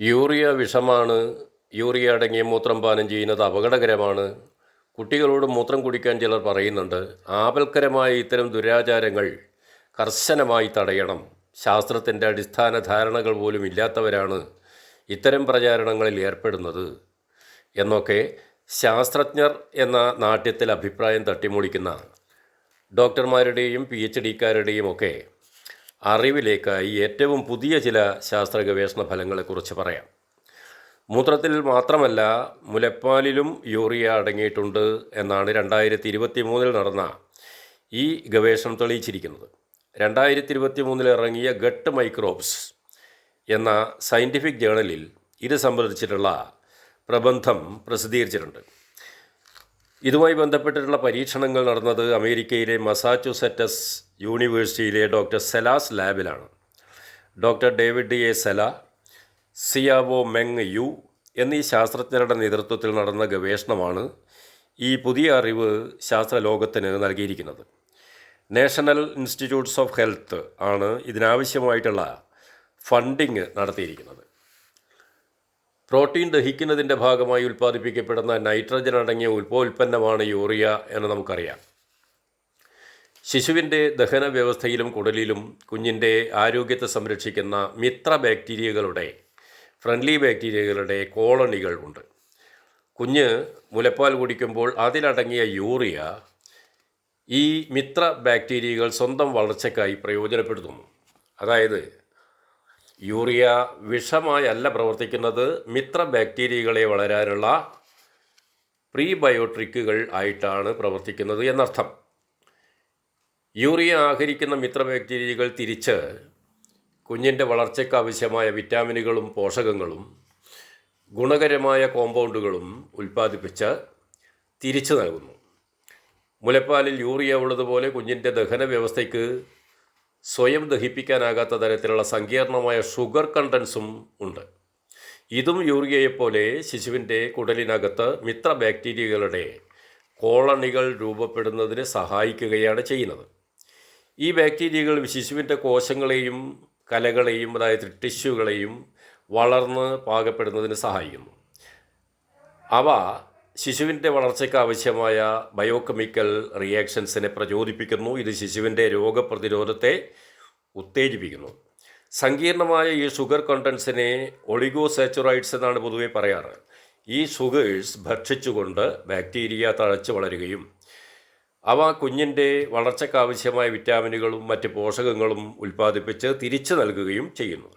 Urea വിഷമാണ്. Urea അടങ്ങിയ മൂത്രം പാനം ചെയ്യുന്നത് അപകടകരമാണ്. കുട്ടികളോട് മൂത്രം കുടിക്കാൻ ചിലർ പറയുന്നുണ്ട്. ആപൽക്കരമായ ഇത്തരം ദുരാചാരങ്ങൾ കർശനമായി തടയണം. ശാസ്ത്രത്തിൻ്റെ അടിസ്ഥാന ധാരണകൾ പോലും ഇല്ലാത്തവരാണ് ഇത്തരം പ്രചാരണങ്ങളിൽ ഏർപ്പെടുന്നത് എന്നൊക്കെ ശാസ്ത്രജ്ഞർ എന്ന നാട്യത്തിൽ അഭിപ്രായം തട്ടിമുളിക്കുന്ന ഡോക്ടർമാരുടെയും PhD-കാരുടെയും ഒക്കെ അറിവിലേക്കായി ഏറ്റവും പുതിയ ചില ശാസ്ത്ര ഗവേഷണ ഫലങ്ങളെക്കുറിച്ച് പറയാം. മൂത്രത്തിൽ മാത്രമല്ല മുലപ്പാലിലും യൂറിയ അടങ്ങിയിട്ടുണ്ട് എന്നാണ് 2023 നടന്ന ഈ ഗവേഷണം തെളിയിച്ചിരിക്കുന്നത്. 2023 ഇറങ്ങിയ ഗട്ട് മൈക്രോബ്സ് എന്ന സയൻറ്റിഫിക് ജേണലിൽ ഇത് സംബന്ധിച്ചിട്ടുള്ള പ്രബന്ധം പ്രസിദ്ധീകരിച്ചിട്ടുണ്ട്. ഇതുമായി ബന്ധപ്പെട്ടിട്ടുള്ള പരീക്ഷണങ്ങൾ നടന്നത് അമേരിക്കയിലെ മസാച്യുസെറ്റ്സ് യൂണിവേഴ്സിറ്റിയിലെ ഡോക്ടർ സെലാസ് ലാബിലാണ്. Doctor David A Sela, Xiao Meng Yu എന്നീ ശാസ്ത്രജ്ഞരുടെ നേതൃത്വത്തിൽ നടന്ന ഗവേഷണമാണ് ഈ പുതിയ അറിവ് ശാസ്ത്രലോകത്തിന് നൽകിയിരിക്കുന്നത്. നാഷണൽ ഇൻസ്റ്റിറ്റ്യൂട്ട്സ് ഓഫ് ഹെൽത്ത് ആണ് ഇതിനാവശ്യമായിട്ടുള്ള ഫണ്ടിങ് നടത്തിയിരിക്കുന്നത്. പ്രോട്ടീൻ ദഹിക്കുന്നതിൻ്റെ ഭാഗമായി ഉൽപ്പാദിപ്പിക്കപ്പെടുന്ന നൈട്രജൻ അടങ്ങിയ ഉൽപ്പന്നമാണ് യൂറിയ എന്ന് നമുക്കറിയാം. ശിശുവിൻ്റെ ദഹന വ്യവസ്ഥയിലും കുടലിലും കുഞ്ഞിൻ്റെ ആരോഗ്യത്തെ സംരക്ഷിക്കുന്ന ഫ്രണ്ട്ലി ബാക്ടീരിയകളുടെ കോളണികൾ ഉണ്ട്. കുഞ്ഞ് മുലപ്പാൽ കുടിക്കുമ്പോൾ അതിലടങ്ങിയ യൂറിയ ഈ മിത്ര ബാക്ടീരിയകൾ സ്വന്തം വളർച്ചയ്ക്കായി പ്രയോജനപ്പെടുത്തുന്നു. അതായത് യൂറിയ വിഷമായല്ല പ്രവർത്തിക്കുന്നത്, മിത്ര ബാക്ടീരിയകളെ വളരാനുള്ള പ്രീബയോട്ടിക്കുകൾ ആയിട്ടാണ് പ്രവർത്തിക്കുന്നത് എന്നർത്ഥം. യൂറിയ ആഹരിക്കുന്ന മിത്ര ബാക്ടീരിയകൾ തിരിച്ച് കുഞ്ഞിൻ്റെ വളർച്ചയ്ക്ക് ആവശ്യമായ വിറ്റാമിനുകളും പോഷകങ്ങളും ഗുണകരമായ കോമ്പൗണ്ടുകളും ഉൽപ്പാദിപ്പിച്ച് തിരിച്ചു നൽകുന്നു. മുലപ്പാലിൽ യൂറിയ ഉള്ളതുപോലെ കുഞ്ഞിൻ്റെ ദഹന വ്യവസ്ഥയ്ക്ക് സ്വയം ദഹിപ്പിക്കാനാകാത്ത തരത്തിലുള്ള സങ്കീർണമായ ഷുഗർ കണ്ടൻസും ഉണ്ട്. ഇതും യൂറിയയെപ്പോലെ ശിശുവിൻ്റെ കുടലിനകത്ത് മിത്ര ബാക്ടീരിയകളുടെ കോളണികൾ രൂപപ്പെടുന്നതിന് സഹായിക്കുകയാണ് ചെയ്യുന്നത്. ഈ ബാക്ടീരിയകൾ ശിശുവിൻ്റെ കോശങ്ങളെയും കലകളെയും, അതായത് ടിഷ്യൂകളെയും വളർന്ന് പാകപ്പെടുന്നതിന് സഹായിക്കുന്നു. അവ ശിശുവിൻ്റെ വളർച്ചയ്ക്ക് ആവശ്യമായ ബയോകെമിക്കൽ റിയാക്ഷൻസിനെ പ്രചോദിപ്പിക്കുന്നു. ഇത് ശിശുവിൻ്റെ രോഗപ്രതിരോധത്തെ ഉത്തേജിപ്പിക്കുന്നു. സങ്കീർണമായ ഈ ഷുഗർ കണ്ടൻസിനെ ഒളിഗോസാച്ചുറൈഡ്സ് എന്നാണ് പൊതുവെ പറയാറ്. ഈ ഷുഗേഴ്സ് ഭക്ഷിച്ചുകൊണ്ട് ബാക്ടീരിയ തഴച്ചു വളരുകയും അവ കുഞ്ഞിൻ്റെ വളർച്ചയ്ക്കാവശ്യമായ വിറ്റാമിനുകളും മറ്റ് പോഷകങ്ങളും ഉൽപ്പാദിപ്പിച്ച് തിരിച്ചു നൽകുകയും ചെയ്യുന്നു.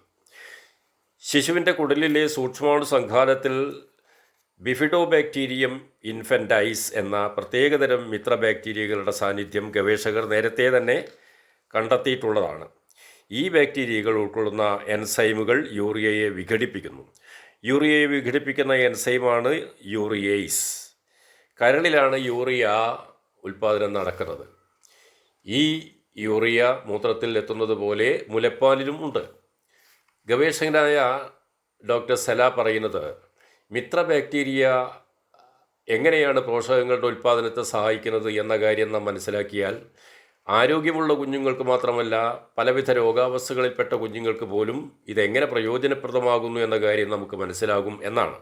ശിശുവിൻ്റെ കുടലിലെ സൂക്ഷ്മാണു സംഘാതത്തിൽ ബിഫിഡോബാക്ടീരിയം ഇൻഫൻറ്റൈസ് എന്ന പ്രത്യേകതരം മിത്ര ബാക്ടീരിയകളുടെ സാന്നിധ്യം ഗവേഷകർ നേരത്തെ തന്നെ കണ്ടെത്തിയിട്ടുള്ളതാണ്. ഈ ബാക്ടീരിയകൾ ഉൾക്കൊള്ളുന്ന എൻസൈമുകൾ യൂറിയയെ വിഘടിപ്പിക്കുന്നു. യൂറിയയെ വിഘടിപ്പിക്കുന്ന എൻസൈമാണ് യൂറിയേസ്. കരളിലാണ് യൂറിയ ഉൽപ്പാദനം നടക്കുന്നത്. ഈ യൂറിയ മൂത്രത്തിൽ എത്തുന്നത് പോലെ മുലപ്പാലിലും ഉണ്ട്. ഗവേഷകനായ ഡോക്ടർ സെല പറയുന്നത്, മിത്ര ബാക്ടീരിയ എങ്ങനെയാണ് പോഷകങ്ങളുടെ ഉൽപ്പാദനത്തെ സഹായിക്കുന്നത് എന്ന കാര്യം നാം മനസ്സിലാക്കിയാൽ ആരോഗ്യമുള്ള കുഞ്ഞുങ്ങൾക്ക് മാത്രമല്ല പലവിധ രോഗാവസ്ഥകളിൽപ്പെട്ട കുഞ്ഞുങ്ങൾക്ക് പോലും ഇതെങ്ങനെ പ്രയോജനപ്രദമാകുന്നു എന്ന കാര്യം നമുക്ക് മനസ്സിലാകും എന്നാണ്.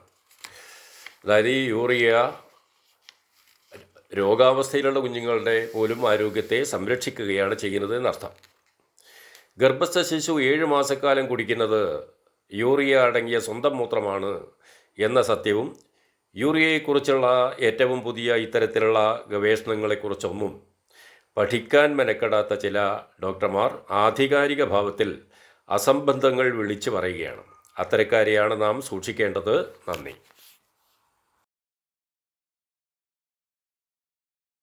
അതായത് ഈ യൂറിയ രോഗാവസ്ഥയിലുള്ള കുഞ്ഞുങ്ങളുടെ പോലും ആരോഗ്യത്തെ സംരക്ഷിക്കുകയാണ് ചെയ്യുന്നത് എന്നർത്ഥം. ഗർഭസ്ഥ ശിശു 7 മാസക്കാലം കുടിക്കുന്നത് യൂറിയ അടങ്ങിയ സ്വന്തം മൂത്രമാണ് എന്ന സത്യവും യൂറിയയെക്കുറിച്ചുള്ള ഏറ്റവും പുതിയ ഇത്തരത്തിലുള്ള ഗവേഷണങ്ങളെക്കുറിച്ചൊന്നും പഠിക്കാൻ മെനക്കെടാത്ത ചില ഡോക്ടർമാർ ആധികാരിക ഭാവത്തിൽ അസംബന്ധങ്ങൾ വിളിച്ചു പറയുകയാണ്. അത്തരക്കാരെയാണ് നാം സൂക്ഷിക്കേണ്ടത്. നന്ദി.